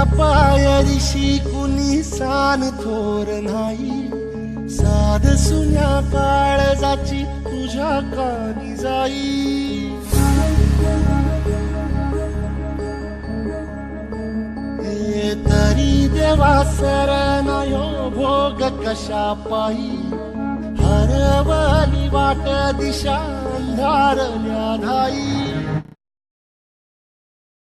पायरीशी कुणी सान थोर नाही, साध सुन्या काळजाची तुझ्या कानी जाई. हे तरी देवा सरनायो भोग कशा पायी, हरवली वाट दिशा अंधारल्या धाई.